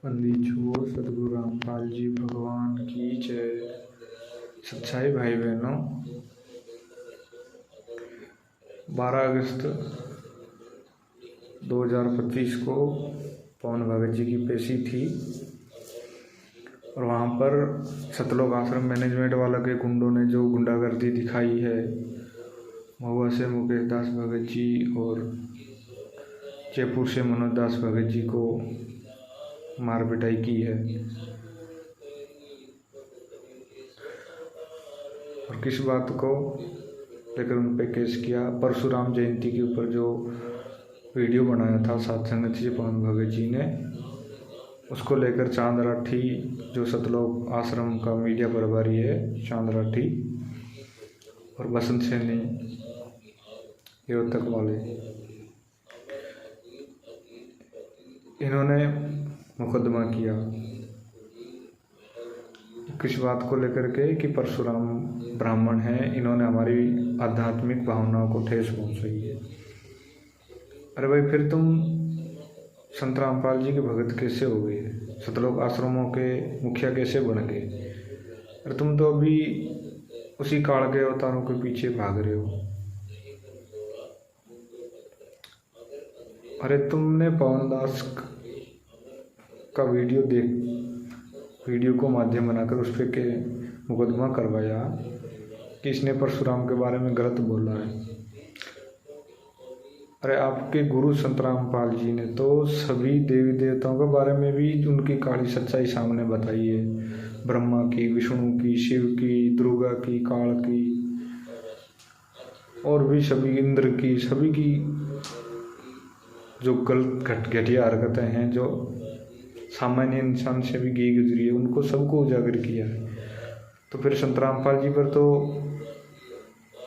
बंदी छोड़ सतगुरु रामपाल जी भगवान की जय। सच्चाई भाई बहनों, 12 अगस्त 2025 को पवन भगत जी की पेशी थी और वहाँ पर सतलोक आश्रम मैनेजमेंट वाला के गुंडों ने जो गुंडागर्दी दिखाई है, महुआ से मुकेश दास भगत जी और जयपुर से मनोज दास भगत जी को मार पिटाई की है। और किस बात को लेकर उन पे केस किया? परशुराम जयंती के ऊपर जो वीडियो बनाया था सत्संग जी पवन भगत जी ने, उसको लेकर चांद राठी जो सतलोक आश्रम का मीडिया प्रभारी है, चांद राठी और बसंत सैनी रोहतक वाले, इन्होंने मुकदमा किया। किस बात को लेकर के कि परशुराम ब्राह्मण हैं, इन्होंने हमारी आध्यात्मिक भावनाओं को ठेस पहुंचाई है। अरे भाई, फिर तुम संत रामपाल जी के भगत कैसे हो गए? सतलोक आश्रमों के मुखिया कैसे बन गए? अरे तुम तो अभी उसी काल के अवतारों के पीछे भाग रहे हो। अरे तुमने पवन दास का वीडियो को माध्यम बनाकर उस पर के मुकदमा करवाया कि इसने परशुराम के बारे में गलत बोला है। अरे आपके गुरु संत रामपाल जी ने तो सभी देवी देवताओं के बारे में भी उनकी काली सच्चाई सामने बताई है। ब्रह्मा की, विष्णु की, शिव की, दुर्गा की, काल की और भी सभी, इंद्र की, सभी की जो गलत घटिया हरकतें हैं, जो सामान्य इंसान से भी गई गुजरी है, उनको सबको उजागर किया है। तो फिर संत रामपाल जी पर तो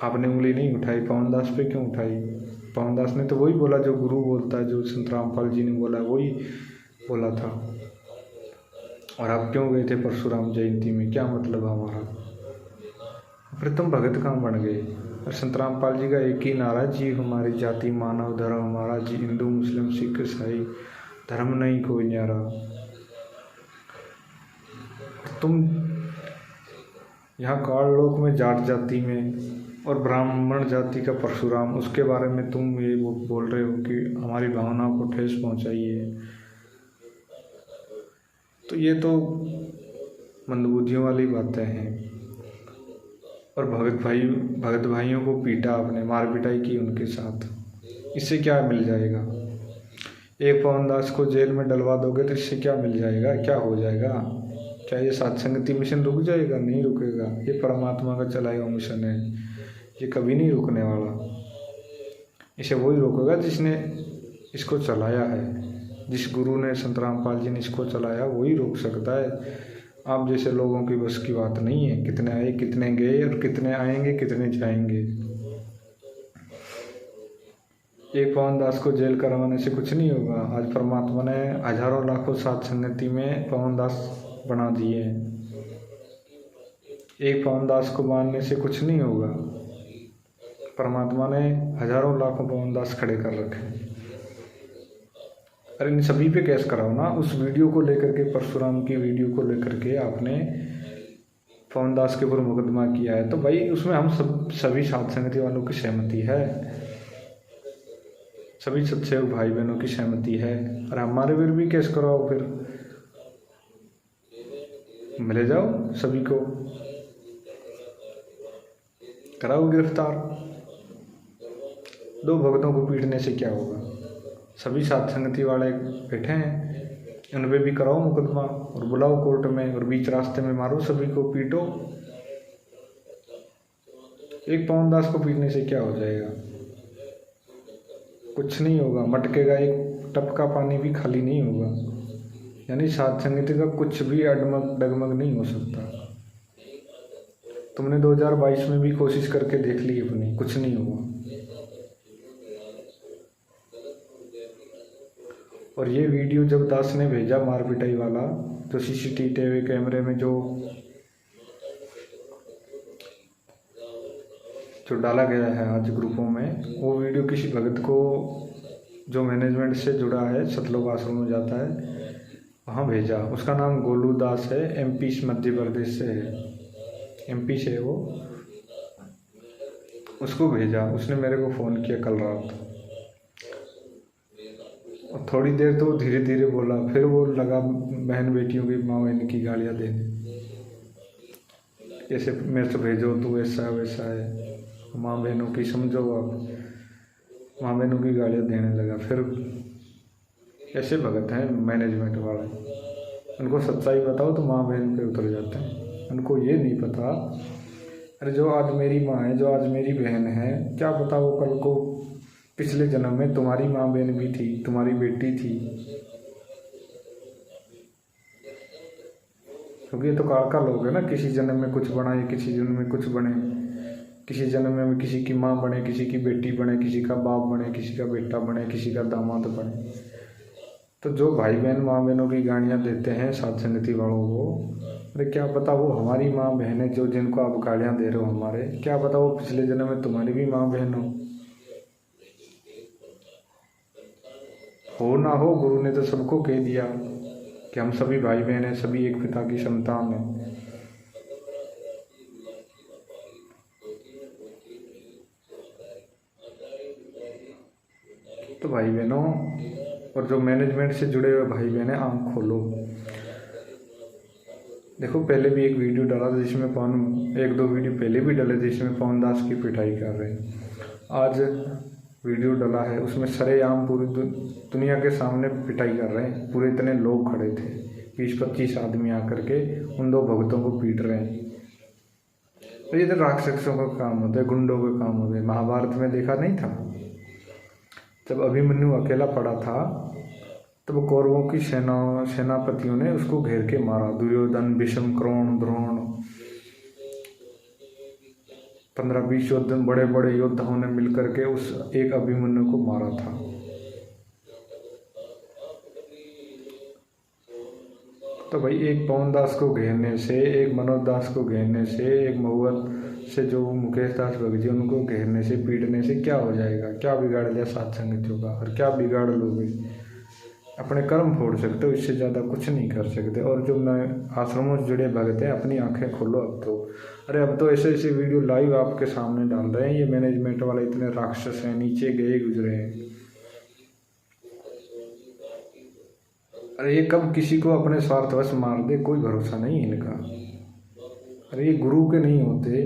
आपने उंगली नहीं उठाई, पवन दास पे क्यों उठाई? पवन दास ने तो वही बोला जो गुरु बोलता है, जो संत रामपाल जी ने बोला वही बोला था। और आप क्यों गए थे परशुराम जयंती में? क्या मतलब हमारा? फिर तुम भगत कहाँ बन गए? और संत रामपाल जी का एक ही नारा, जी हमारी जाति मानव धर्म हमारा, जी हिंदू मुस्लिम सिख ईसाई धर्म नहीं कोई न्यारा। तुम यहाँ काल लोक में जाट जाति में और ब्राह्मण जाति का परशुराम, उसके बारे में तुम ये बोल रहे हो कि हमारी भावनाओं को ठेस पहुँचाइए। तो ये तो मंदबुद्धियों वाली बातें हैं। और भगत भाइयों को पीटा आपने, मार पिटाई की उनके साथ, इससे क्या मिल जाएगा? एक पवन दास को जेल में डलवा दोगे तो इससे क्या मिल जाएगा? क्या हो जाएगा? क्या ये सत्संगति मिशन रुक जाएगा? नहीं रुकेगा। ये परमात्मा का चलाया हुआ मिशन है, ये कभी नहीं रुकने वाला। इसे वही रोकेगा जिसने इसको चलाया है। जिस गुरु ने, संत रामपाल जी ने इसको चलाया, वही रोक सकता है। आप जैसे लोगों की बस की बात नहीं है। कितने आए, कितने गए और कितने आएंगे, कितने जाएंगे। एक पवन दास को जेल करवाने से कुछ नहीं होगा। आज परमात्मा ने हजारों लाखों साथ संगति में पवन दास बना दिए हैं। एक पवन दास को मारने से कुछ नहीं होगा। परमात्मा ने हजारों लाखों पवन दास खड़े कर रखे हैं। अरे इन सभी पे केस कराओ ना। उस वीडियो को लेकर के, परशुराम की वीडियो को लेकर के आपने पवन दास के ऊपर मुकदमा किया है, तो भाई उसमें हम सभी साथ संगति वालों की सहमति है, सभी सच्चे भाई बहनों की सहमति है। और हमारे वीर भी केस कराओ, फिर मिले जाओ, सभी को कराओ गिरफ्तार। 2 भगतों को पीटने से क्या होगा? सभी साथ संगति वाले बैठे हैं, उन पे भी कराओ मुकदमा और बुलाओ कोर्ट में और बीच रास्ते में मारो, सभी को पीटो। एक पवन दास को पीटने से क्या हो जाएगा? कुछ नहीं होगा। मटके का एक टपका पानी भी खाली नहीं होगा। यानी साथ संगति का कुछ भी अडमग डगमग नहीं हो सकता। तुमने 2022 में भी कोशिश करके देख ली अपनी, कुछ नहीं हुआ। और ये वीडियो जब दास ने भेजा मार पिटाई वाला, तो सीसीटीवी कैमरे में जो डाला गया है आज ग्रुपों में, वो वीडियो किसी भगत को जो मैनेजमेंट से जुड़ा है, सतलोक आश्रम में जाता है, वहाँ भेजा। उसका नाम गोलू दास है, MP मध्य प्रदेश से है, MP से है वो। उसको भेजा, उसने मेरे को फ़ोन किया कल रात, और थोड़ी देर तो धीरे धीरे बोला, फिर वो लगा बहन बेटियों की माँ बहन की गालियाँ देने, जैसे मेरे से भेजो तू ऐसा है वैसा है, माँ बहनों की समझो आप, माँ बहनों की गालियाँ देने लगा। फिर ऐसे भगत हैं मैनेजमेंट वाले, उनको सच्चाई बताओ तो माँ बहन पे उतर जाते हैं। उनको ये नहीं पता, अरे जो आज मेरी माँ है, जो आज मेरी बहन है, क्या पता वो कल को पिछले जन्म में तुम्हारी माँ बहन भी थी, तुम्हारी बेटी थी। क्योंकि ये तो काल का लोग है ना, किसी जन्म में कुछ बना, ये किसी जन्म में कुछ बने, किसी जन्म में किसी की माँ बने, किसी की बेटी बने, किसी का बाप बने, किसी का बेटा बने, किसी का दामाद बने। तो जो भाई बहन माँ बहनों की गालियाँ देते हैं साथ संगति वालों को, अरे क्या पता वो हमारी माँ बहन है, जो जिनको आप गालियाँ दे रहे हो हमारे, क्या पता वो पिछले जन्म में तुम्हारी भी माँ बहन हो ना हो। गुरु ने तो सबको कह दिया कि हम सभी भाई बहन हैं, सभी एक पिता की संतान हैं। तो भाई बहनों, और जो मैनेजमेंट से जुड़े हुए भाई बहन हैं, आँख खोलो। देखो पहले भी एक वीडियो डाला था जिसमें एक दो वीडियो पहले भी डाले थे जिसमें पवन दास की पिटाई कर रहे हैं। आज वीडियो डाला है उसमें सरेआम पूरी दुनिया के सामने पिटाई कर रहे हैं, पूरे इतने लोग खड़े थे, 20-25 आदमी आकर के उन दो भक्तों को पीट रहे हैं। तो ये तो राक्षसों का काम होता है, गुंडों का काम होता है। महाभारत में देखा नहीं था, जब अभिमन्यु अकेला पड़ा था तब कौरवों की सेनापतियों ने उसको घेर के मारा। दुर्योधन, भीष्म, कर्ण, द्रोण, 15-20 योद्धा, बड़े बड़े योद्धाओं ने मिलकर के उस एक अभिमन्यु को मारा था। तो भाई एक पवन दास को घेरने से, एक मनोज दास को घेरने से, एक महुआ से जो मुकेश दास भगत उनको घेरने से, पीटने से क्या हो जाएगा? क्या बिगाड़ लिया सात संगतियों का? और क्या बिगाड़ लोगे? अपने कर्म फोड़ सकते हो, इससे ज़्यादा कुछ नहीं कर सकते। और जो मैं आश्रमों से जुड़े भगत हैं, अपनी आंखें खोलो अब तो। अरे अब तो ऐसे ऐसे वीडियो लाइव आपके सामने डाल रहे हैं, ये मैनेजमेंट वाले इतने राक्षस हैं, नीचे गए गुजरे हैं। अरे ये कब किसी को अपने स्वार्थवश मार दे, कोई भरोसा नहीं इनका। अरे ये गुरु के नहीं होते,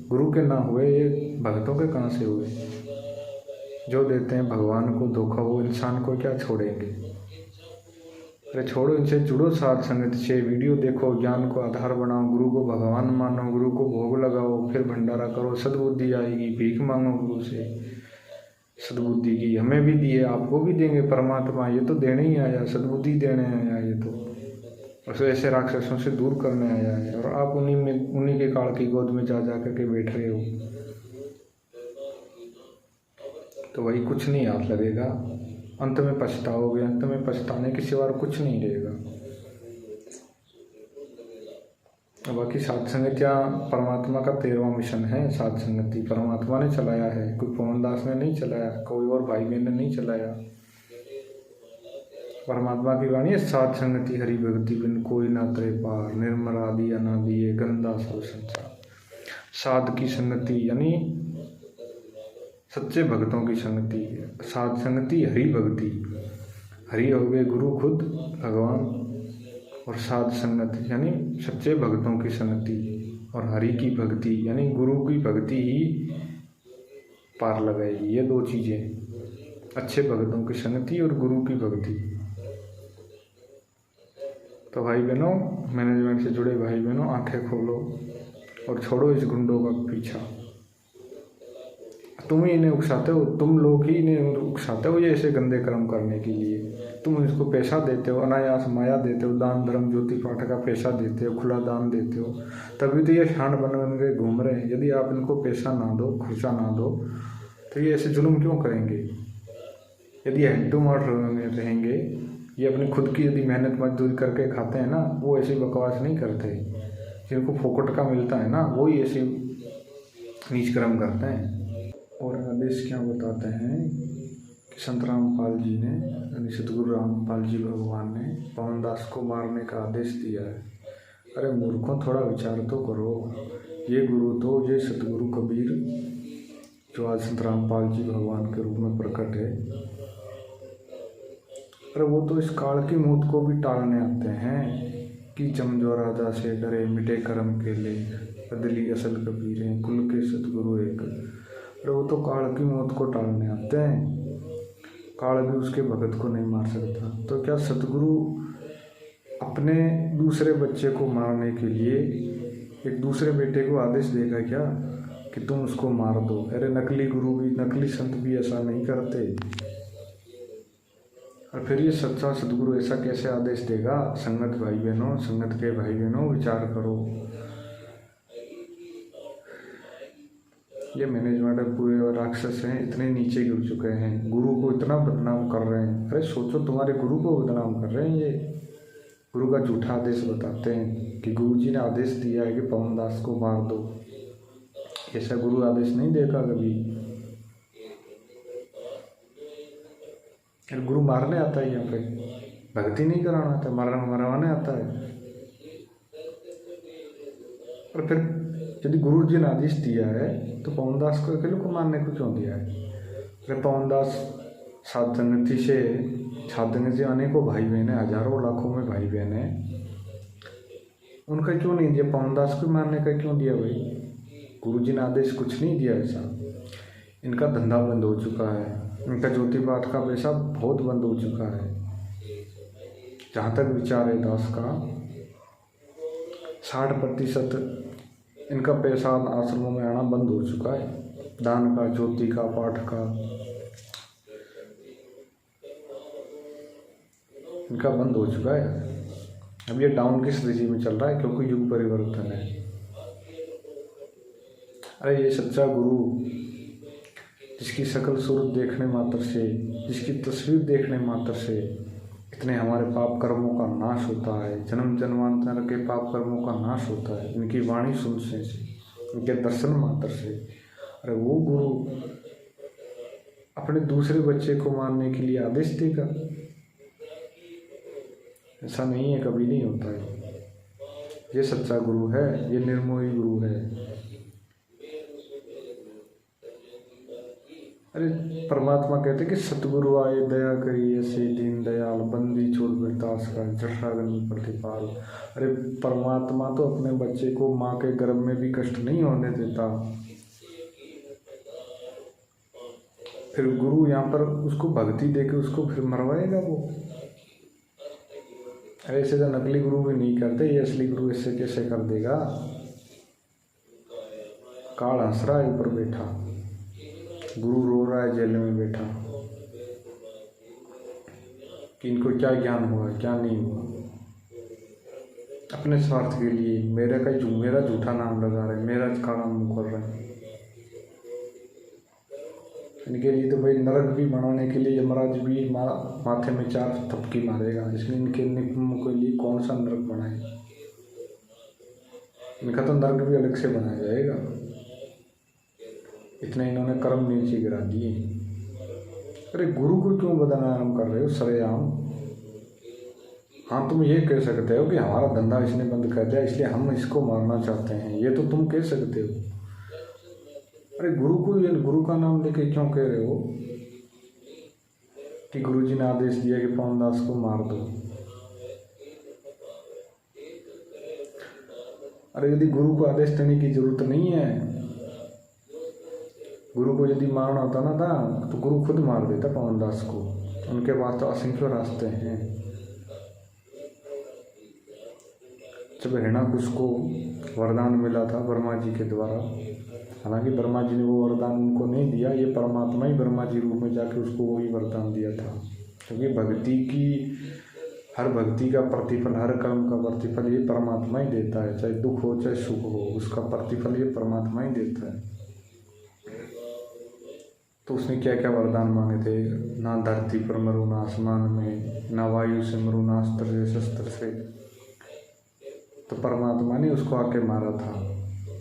गुरु के ना हुए ये भक्तों के कहाँ से हुए? जो देते हैं भगवान को धोखा, वो इंसान को क्या छोड़ेंगे? अरे छोड़ो, इनसे जुड़ो साथ संगत से, वीडियो देखो, ज्ञान को आधार बनाओ, गुरु को भगवान मानो, गुरु को भोग लगाओ, फिर भंडारा करो, सद्बुद्धि आएगी। भीख मांगो गुरु से सद्बुद्धि की, हमें भी दिए, आपको भी देंगे परमात्मा। ये तो देने ही आया, सद्बुद्धि देने आया, ये तो ऐसे राक्षसों से दूर करने आया है। और आप उन्हीं के काल की गोद में जा करके बैठ रहे हो, तो वही कुछ नहीं हाथ लगेगा। अंत में पछताओगे, अंत में पछताने के सिवा कुछ नहीं रहेगा। बाकी सात संगतियाँ परमात्मा का 13वां मिशन है। सात संगति परमात्मा ने चलाया है, कोई पवन दास ने नहीं चलाया, कोई और भाई बहन ने नहीं चलाया। परमात्मा की वाणी है, सात संगति हरि भक्ति बिन कोई ना तरे पार, निर्मल आदि अनादि ये गंदा सब संसार। साध की संगति यानी सच्चे भक्तों की संगति है। साध संगति हरि भक्ति, हरि हो गए गुरु खुद भगवान, और साध संगत यानी सच्चे भक्तों की संगति, और हरि की भक्ति यानी गुरु की भक्ति ही पार लगाएगी। ये दो चीज़ें, अच्छे भक्तों की संगति और गुरु की भक्ति। तो भाई बहनों, मैनेजमेंट से जुड़े भाई बहनों, आंखें खोलो और छोड़ो इस गुंडों का पीछा। तुम ही इन्हें उकसाते हो, तुम लोग ही इन्हें उकसाते हो ये ऐसे गंदे कर्म करने के लिए। तुम इसको पैसा देते हो, अनायास माया देते हो, दान धर्म ज्योति पाठ का पैसा देते हो, खुला दान देते हो, तभी तो ये शांड बन के घूम रहे हैं। यदि आप इनको पैसा ना दो, खर्चा ना दो, तो ये ऐसे जुल्म क्यों करेंगे? यदि हैंड टू माउथ में रहेंगे, ये अपनी खुद की यदि मेहनत मजदूरी करके खाते हैं ना, वो ऐसी बकवास नहीं करते। जिनको फोकट का मिलता है ना, वही ऐसे नीच कर्म करते हैं। और आदेश क्या बताते हैं कि संत रामपाल जी ने यानी सतगुरु रामपाल जी भगवान ने पवनदास को मारने का आदेश दिया है। अरे मूर्खों, थोड़ा विचार तो करो। ये गुरु तो ये सतगुरु कबीर जो आज संत रामपाल जी भगवान के रूप में प्रकट है, अरे वो तो इस काल की मौत को भी टालने आते हैं कि जम जो राजा से करे मिटे कर्म के ले, बदली असल कबीर हैं कुल के सतगुरु एक। अरे वो तो काल की मौत को टालने आते हैं, काल भी उसके भगत को नहीं मार सकता। तो क्या सतगुरु अपने दूसरे बच्चे को मारने के लिए एक दूसरे बेटे को आदेश देगा क्या कि तुम उसको मार दो? अरे नकली गुरु भी, नकली संत भी ऐसा नहीं करते। और फिर ये सच्चा सतगुरु ऐसा कैसे आदेश देगा? संगत भाई बहनों, संगत के भाई बहनों, विचार करो। ये मैनेजमेंट पूरे राक्षस हैं, इतने नीचे गिर चुके हैं, गुरु को इतना बदनाम कर रहे हैं। अरे सोचो, तुम्हारे गुरु को बदनाम कर रहे हैं। ये गुरु का झूठा आदेश बताते हैं कि गुरु जी ने आदेश दिया है कि पवनदास को मार दो। ऐसा गुरु आदेश नहीं देगा कभी। गुरु मारने आता है, यहाँ पे भक्ति नहीं कराना आता, मरवाने आता है। और फिर यदि गुरु जी ने आदेश दिया है तो पवनदास को अकेले को मारने को क्यों दिया है? अरे पवनदास साधंगति से अनेकों भाई बहन है, हजारों लाखों में भाई बहन है, उनका क्यों नहीं दिया? पवनदास को मारने का क्यों दिया भाई? गुरु जी ने आदेश कुछ नहीं दिया ऐसा। इनका धंधा बंद हो चुका है, इनका ज्योति पाठ का पैसा बहुत बंद हो चुका है। जहाँ तक विचार है दास का, 60% इनका पैसा आश्रमों में आना बंद हो चुका है, दान का, ज्योति का, पाठ का, इनका बंद हो चुका है। अब ये डाउन की स्थिति में चल रहा है क्योंकि युग परिवर्तन है। अरे ये सच्चा गुरु जिसकी शकल सूरत देखने मात्र से, जिसकी तस्वीर देखने मात्र से इतने हमारे पाप कर्मों का नाश होता है, जन्म जन्मांतर के पाप कर्मों का नाश होता है इनकी वाणी सुनने से, इनके दर्शन मात्र से। अरे वो गुरु अपने दूसरे बच्चे को मारने के लिए आदेश देगा? ऐसा नहीं है, कभी नहीं होता है। ये सच्चा गुरु है, ये निर्मोही गुरु है। अरे परमात्मा कहते कि सतगुरु आए दया करी ऐसे दीन दयाल, बंदी छोड़ दास का जठराग्नि प्रतिपाल। अरे परमात्मा तो अपने बच्चे को माँ के गर्भ में भी कष्ट नहीं होने देता, फिर गुरु यहाँ पर उसको भक्ति देके उसको फिर मरवाएगा वो? अरे ऐसे तो नकली गुरु भी नहीं करते, ये असली गुरु इससे कैसे कर देगा? काल हंस रहा है ऊपर बैठा, गुरु रो रहा है जेल में बैठा कि इनको क्या ज्ञान हुआ क्या नहीं हुआ। अपने स्वार्थ के लिए मेरा झूठा नाम लगा रहे, मेरा काला मुंह कर रहे हैं। इनके लिए तो भाई नरक भी बनाने के लिए यमराज भी माथे में 4 थपकी मारेगा, इसलिए इनके निकम्मों के लिए कौन सा नरक बनाए? इनका तो नरक भी अलग से बनाया जाएगा। इतने इन्होंने कर्म नीचे गिरा दिए। अरे गुरु को क्यों बदनाम कर रहे हो सरेआम? हाँ, तुम ये कह सकते हो कि हमारा धंधा इसने बंद कर दिया इसलिए हम इसको मारना चाहते हैं, ये तो तुम कह सकते हो। अरे गुरु का नाम लेके क्यों कह रहे हो कि गुरु जी ने आदेश दिया कि पवनदास को मार दो? अरे यदि गुरु को आदेश देने की जरूरत नहीं है, गुरु को यदि मारना होता ना था तो गुरु खुद मार देता पवनदास को। उनके पास तो असंख्य रास्ते हैं। जब हिरण्याकुश को वरदान मिला था ब्रह्मा जी के द्वारा, हालांकि ब्रह्मा जी ने वो वरदान उनको नहीं दिया, ये परमात्मा ही ब्रह्मा जी रूप में जाके उसको वही वरदान दिया था। क्योंकि हर भक्ति का प्रतिफल, हर कर्म का प्रतिफल ये परमात्मा ही देता है, चाहे दुख हो चाहे सुख हो, उसका प्रतिफल ये परमात्मा ही देता है। तो उसने क्या क्या वरदान मांगे थे? ना धरती पर मरू, ना आसमान में, ना वायु से मरू, ना अस्त्र से शस्त्र से। तो परमात्मा ने उसको आके मारा था।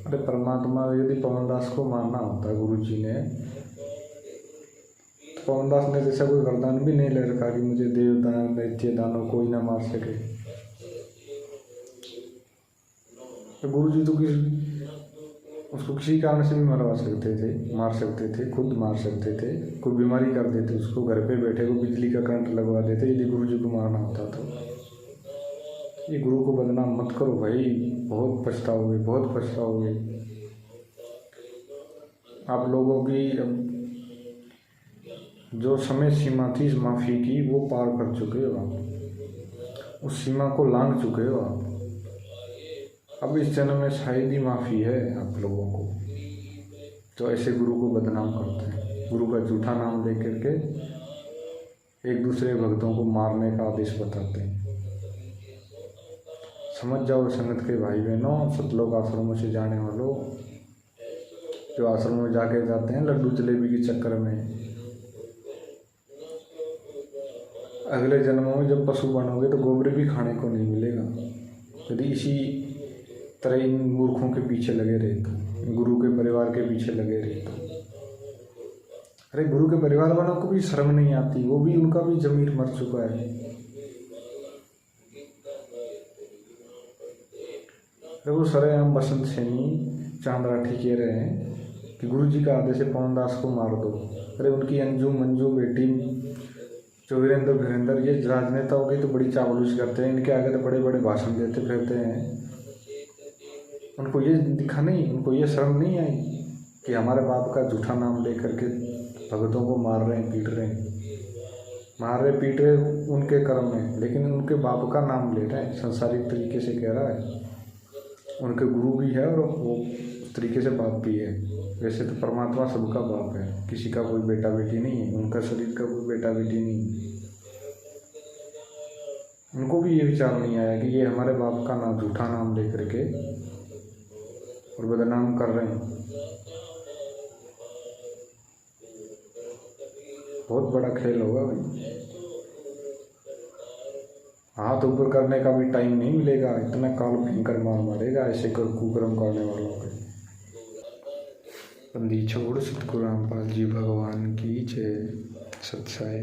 अरे परमात्मा यदि पवनदास को मारना होता गुरु जी ने, तो पवनदास ने जैसा कोई वरदान भी नहीं ले रखा कि मुझे देवदान दैत्य दानव कोई ना मार सके। तो गुरु जी तो उसको किसी कारण से भी मरवा सकते थे, मार सकते थे, खुद मार सकते थे, कोई बीमारी कर देते, उसको घर पे बैठे को बिजली का करंट लगवा देते यदि गुरु जी को मारना होता तो। ये गुरु को बदनाम मत करो भाई, बहुत पछताओगे, बहुत पछताओगे। आप लोगों की जो समय सीमा थी इस माफ़ी की वो पार कर चुके हो आप, उस सीमा को लांघ चुके हो आप। अब इस जन्म में शायद ही माफ़ी है आप लोगों को जो ऐसे गुरु को बदनाम करते हैं, गुरु का झूठा नाम ले करके एक दूसरे भक्तों को मारने का आदेश बताते हैं। समझ जाओ संगत के भाई बहनों, सतलोक आश्रमों से जाने वालों, जो आश्रमों में जाके जाते हैं लड्डू जलेबी के चक्कर में, अगले जन्मों में जब पशु बनोगे तो गोबर भी खाने को नहीं मिलेगा यदि इसी तरह इन मूर्खों के पीछे लगे रहे तो, गुरु के परिवार के पीछे लगे रहे तो। अरे गुरु के परिवार वालों को भी शर्म नहीं आती, वो भी, उनका भी जमीर मर चुका है। देखो सरेआम बसंत सैनी चांद राठी कह रहे हैं कि गुरु जी का आदेश है पवनदास को मार दो। अरे उनकी अंजू मंजू बेटी जो वीरेंद्र ये राजनेताओं की तो बड़ी चावलूसी करते हैं, इनके आगे तो बड़े बड़े भाषण देते फिरते हैं। उनको ये दिखा नहीं, उनको ये शर्म नहीं आई कि हमारे बाप का झूठा नाम ले करके भगतों को मार रहे हैं, पीट रहे हैं। मार रहे पीट रहे उनके कर्म में, लेकिन उनके बाप का नाम ले रहे हैं, संसारिक तरीके से कह रहा है। उनके गुरु भी है और वो उस तरीके से बाप भी है। वैसे तो परमात्मा सबका बाप है, किसी का कोई बेटा बेटी नहीं है, उनका शरीर का कोई बेटा बेटी नहीं। उनको भी ये विचार नहीं आया कि ये हमारे बाप का नाम झूठा नाम ले करके और बदनाम कर रहे हैं। बहुत बड़ा खेल होगा भाई, हाथ ऊपर करने का भी टाइम नहीं मिलेगा, इतना काल भयंकर मार मारेगा ऐसे कुकर्म करने वालों के। बंदी छोड़ सतगुरु रामपाल जी भगवान की जय। सत्साई।